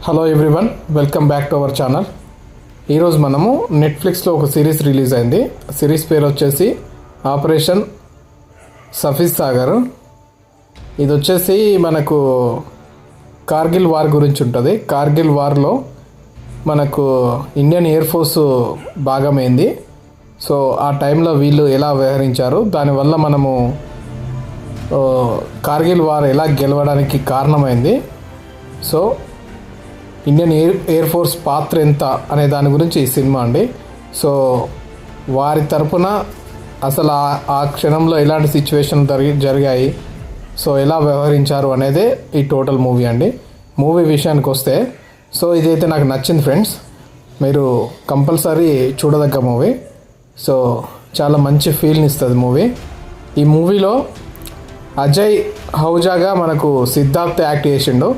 Hello everyone, welcome back to our channel. ఈరోజు మనము నెట్ఫ్లిక్స్లో ఒక సిరీస్ రిలీజ్ అయింది. సిరీస్ పేరు వచ్చేసి ఆపరేషన్ సఫీర్ సాగర్. ఇది వచ్చేసి మనకు కార్గిల్ వార్ గురించి ఉంటుంది. కార్గిల్ వార్లో మనకు ఇండియన్ ఎయిర్ ఫోర్స్ భాగమైంది. సో ఆ టైంలో వీళ్ళు ఎలా వ్యవహరించారు, దానివల్ల మనము కార్గిల్ వార్ ఎలా గెలవడానికి కారణమైంది, సో ఇండియన్ ఎయిర్ ఫోర్స్ పాత్ర ఎంత అనే దాని గురించి ఈ సినిమా అండి. సో వారి తరపున అసలు ఆ క్షణంలో ఎలాంటి సిచ్యువేషన్ జరిగాయి, సో ఎలా వ్యవహరించారు అనేదే ఈ టోటల్ మూవీ అండి. మూవీ విషయానికి వస్తే, సో ఇదైతే నాకు నచ్చింది ఫ్రెండ్స్. మీరు కంపల్సరీ చూడదగ్గ మూవీ. సో చాలా మంచి ఫీల్ని ఇస్తుంది మూవీ. ఈ మూవీలో అజయ్ హౌజాగా మనకు సిద్ధార్థ్ యాక్ట్ చేసిండు.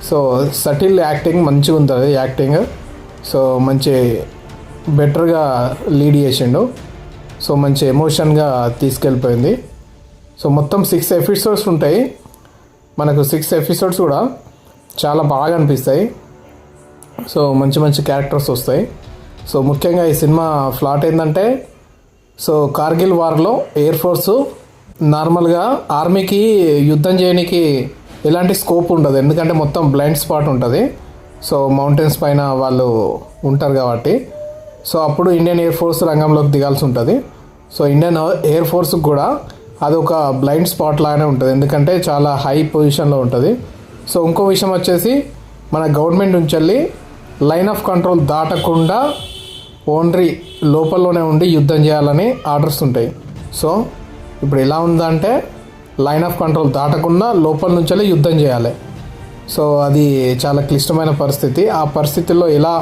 సో సటిల్ యాక్టింగ్ మంచిగా ఉంటుంది యాక్టింగ్. సో మంచి బెటర్గా లీడ్ చేసిండు. సో మంచి ఎమోషన్గా తీసుకెళ్ళిపోయింది. సో మొత్తం 6 ఎపిసోడ్స్ ఉంటాయి. మనకు 6 ఎపిసోడ్స్ కూడా చాలా బాగా అనిపిస్తాయి. సో మంచి మంచి క్యారెక్టర్స్ వస్తాయి. సో ముఖ్యంగా ఈ సినిమా ఫ్లాట్ ఏంటంటే, సో కార్గిల్ వార్లో ఎయిర్ ఫోర్సు నార్మల్గా ఆర్మీకి యుద్ధం చేయడానికి ఎలాంటి స్కోప్ ఉండదు, ఎందుకంటే మొత్తం బ్లైండ్ స్పాట్ ఉంటుంది. సో మౌంటైన్స్ పైన వాళ్ళు ఉంటారు కాబట్టి, సో అప్పుడు ఇండియన్ ఎయిర్ ఫోర్స్ రంగంలోకి దిగాల్సి ఉంటుంది. సో ఇండియన్ ఎయిర్ ఫోర్స్కి కూడా అది ఒక బ్లైండ్ స్పాట్ లాగానే ఉంటుంది, ఎందుకంటే చాలా హై పొజిషన్లో ఉంటుంది. సో ఇంకో విషయం వచ్చేసి, మన గవర్నమెంట్ నుంచి వెళ్ళి లైన్ ఆఫ్ కంట్రోల్ దాటకుండా ఓన్లీ లోపలలోనే ఉండి యుద్ధం చేయాలని ఆర్డర్స్ ఉంటాయి. సో ఇప్పుడు ఎలా ఉందంటే, లైన్ ఆఫ్ కంట్రోల్ దాటకుండా లోపల నుంచి యుద్ధం చేయాలి. సో అది చాలా క్లిష్టమైన పరిస్థితి. ఆ పరిస్థితుల్లో ఎలా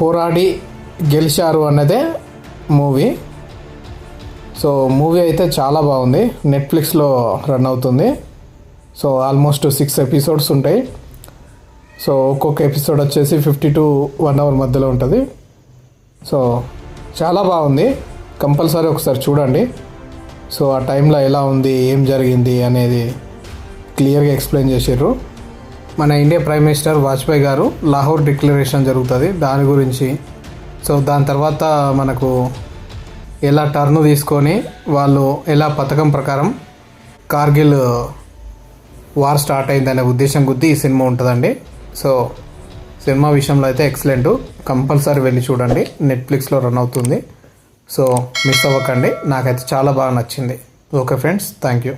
పోరాడి గెలిచారు అన్నదే మూవీ. సో మూవీ అయితే చాలా బాగుంది. నెట్ఫ్లిక్స్లో రన్ అవుతుంది. సో ఆల్మోస్ట్ 6 ఎపిసోడ్స్ ఉంటాయి. సో ఒక్కొక్క ఎపిసోడ్ వచ్చేసి 50 to 1 hour మధ్యలో ఉంటుంది. సో చాలా బాగుంది. కంపల్సరీ ఒకసారి చూడండి. సో ఆ టైంలో ఎలా ఉంది, ఏం జరిగింది అనేది క్లియర్గా ఎక్స్ప్లెయిన్ చేసారు. మన ఇండియా ప్రైమ్ మినిస్టర్ వాజ్పేయి గారు లాహోర్ డిక్లరేషన్ జరుగుతుంది, దాని గురించి. సో దాని తర్వాత మనకు ఎలా టర్న్ తీసుకొని వాళ్ళు ఎలా పథకం ప్రకారం కార్గిల్ వార్ స్టార్ట్ అయిందనే ఉద్దేశం కొద్దీ ఈ సినిమా ఉంటుందండి. సో సినిమా విషయంలో అయితే ఎక్సలెంట్. కంపల్సరీ వెళ్ళి చూడండి. నెట్ఫ్లిక్స్లో రన్ అవుతుంది. సో మిస్ అవ్వకండి. నాకైతే చాలా బాగా నచ్చింది. Okay friends, thank you.